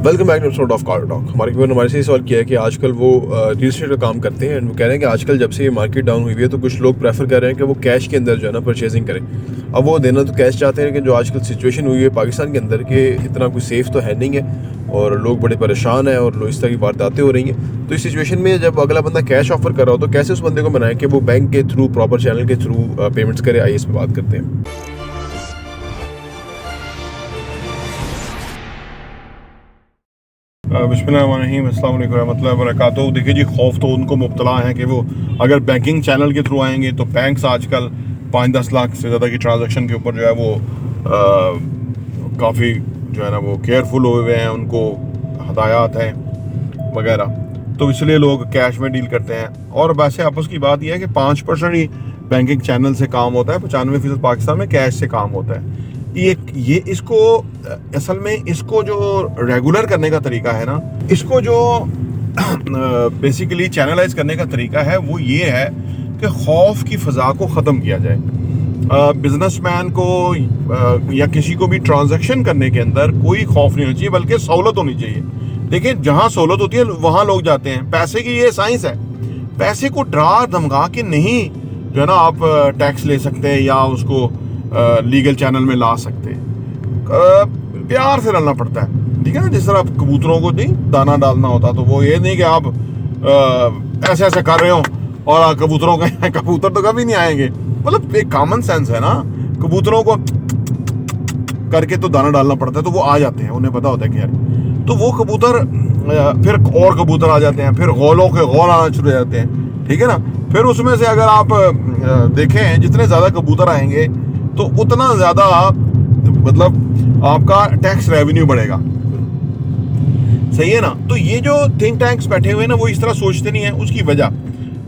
Welcome back to episode of car talk. हमारे viewer ने हमारे से ये सवाल किया है कि आजकल वो रियल एस्टेट का काम करते हैं एंड वो कह रहे हैं कि आजकल जब से ये मार्केट डाउन हुई है तो कुछ लोग प्रेफर कर रहे हैं कि वो कैश के अंदर जो है ना परचेजिंग करें। अब वो देना तो कैश चाहते हैं, लेकिन जो आजकल सिचुएशन हुई है पाकिस्तान के अंदर कि इतना कुछ सेफ तो है नहीं है और लोग बड़े परेशान हैं और इस तरह की वारदातें हो रही हैं। तो इस सिचुएशन में जब अगला बंदा कैश ऑफर कर रहा हो तो कैसे उस बंदे को बनाएं कि वो बैंक के थ्रू, प्रॉपर चैनल के थ्रू पेमेंट्स करे। आइए इस पर बात करते हैं। बिस्मिल्लाहिर्रहमानिर्रहीम, अस्सलाम वालेकुम रहमतुल्लाहि व बरकातहू। देखिए जी, खौफ तो उनको मुब्तला है कि वो अगर बैंकिंग चैनल के थ्रू आएंगे तो बैंक्स आजकल 5-10 लाख से ज़्यादा की ट्रांजैक्शन के ऊपर जो है वो काफ़ी जो है ना वो केयरफुल हुए हैं, उनको हदायत हैं वगैरह, तो इसलिए लोग कैश में डील करते हैं। और वैसे आपस की बात यह है कि 5% ही बैंकिंग चैनल से काम होता है, 95% पाकिस्तान में कैश से काम होता है। ये इसको असल में इसको जो रेगुलर करने का तरीका है ना, इसको जो बेसिकली चैनलाइज करने का तरीका है वो ये है कि खौफ की फ़ज़ा को ख़त्म किया जाए। बिजनेसमैन को या किसी को भी ट्रांजैक्शन करने के अंदर कोई खौफ नहीं होना चाहिए, बल्कि सहूलत होनी चाहिए। देखिए, जहाँ सहूलत होती है वहाँ लोग जाते हैं। पैसे की ये साइंस है, पैसे को डरा धमका के नहीं जो है ना आप टैक्स ले सकते हैं या उसको लीगल चैनल में ला सकते हैं। प्यार से डालना पड़ता है, ठीक है ना। जिस तरह कबूतरों को नहीं दाना डालना होता, तो वो ये नहीं कि आप ऐसे ऐसे कर रहे हो और कबूतरों का कबूतर तो कभी नहीं आएंगे। मतलब एक कॉमन सेंस है ना, कबूतरों को करके तो दाना डालना पड़ता है तो वो आ जाते हैं, उन्हें पता होता है कि यार, तो वो कबूतर फिर और कबूतर आ जाते हैं, फिर गौलों के गौल आना शुरू हो जाते हैं, ठीक है ना। फिर उसमें से अगर आप देखें जितने ज़्यादा कबूतर आएंगे तो उतना ज़्यादा मतलब आपका टैक्स रेवेन्यू बढ़ेगा, सही है ना। तो ये जो थिंक टैंक्स बैठे हुए हैं ना, वो इस तरह सोचते नहीं है। उसकी वजह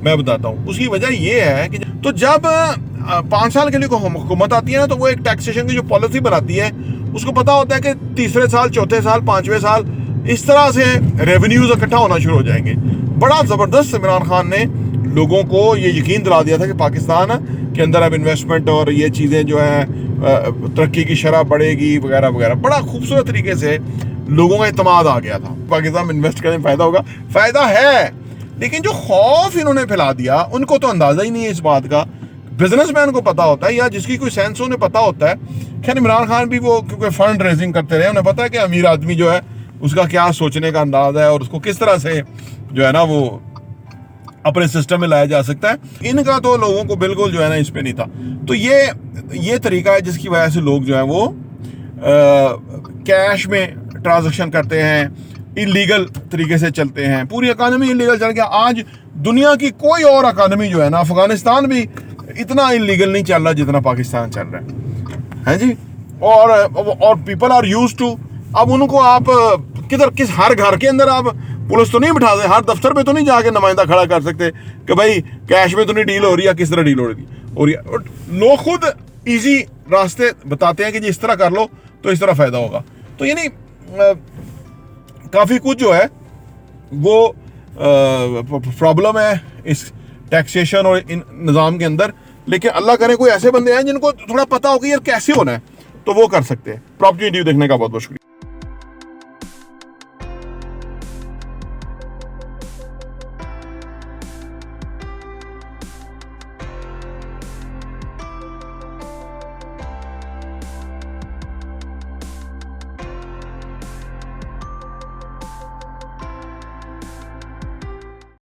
मैं बताता हूँ। उसकी वजह ये है कि तो जब 5 साल के लिए हुकूमत आती है ना, तो वो एक टैक्सेशन की जो पॉलिसी बनाती है, उसको पता होता है कि तीसरे साल, चौथे साल, 5वें साल इस तरह से रेवेन्यूज इकट्ठा होना शुरू हो जाएंगे। बड़ा ज़बरदस्त इमरान खान ने लोगों को ये यकीन दिला दिया था कि पाकिस्तान के अंदर अब इन्वेस्टमेंट और ये चीज़ें जो है तरक्की की शरह बढ़ेगी वगैरह वगैरह। बड़ा खूबसूरत तरीके से लोगों का इत्मीनान आ गया था पाकिस्तान में इन्वेस्ट करने में फ़ायदा होगा। फ़ायदा है, लेकिन जो खौफ इन्होंने फैला दिया उनको तो अंदाज़ा ही नहीं है इस बात का। बिजनेसमैन को पता होता है या जिसकी कोई सेंस उन्हें पता होता है। खैर, इमरान खान भी वो क्योंकि फंड रेजिंग करते रहे, उन्हें पता है कि अमीर आदमी जो है उसका क्या सोचने का अंदाज़ है और उसको किस तरह से जो है ना वो अपने सिस्टम में लाया जा सकता है। इनका तो लोगों को बिल्कुल जो है ना इस पे नहीं था। तो ये तरीका है जिसकी वजह से लोग जो है वो कैश में ट्रांजैक्शन करते हैं, इलीगल तरीके से चलते हैं। पूरी इकानमी इलीगल चल गया। आज दुनिया की कोई और इकानमी जो है ना, अफगानिस्तान भी इतना इलीगल नहीं चल रहा जितना पाकिस्तान चल रहा है जी। और पीपल आर यूज्ड टू। अब उनको आप किस हर घर के अंदर आप पुलिस तो नहीं बिठा दे, हर दफ्तर पे तो नहीं जाके नुमाइंदा खड़ा कर सकते कि भाई कैश में तो नहीं डील हो रही, या किस तरह डील हो रही और लोग खुद इजी रास्ते बताते हैं कि जी इस तरह कर लो तो इस तरह फायदा होगा। तो यानी काफ़ी कुछ जो है वो प्रॉब्लम है इस टैक्सेशन और इन निज़ाम के अंदर। लेकिन अल्लाह करे कोई ऐसे बंदे हैं जिनको थोड़ा पता हो कि यार कैसे होना है, तो वो कर सकते हैं। प्रॉपर्टी न्यूज़ देखने का बहुत बहुत शुक्रिया।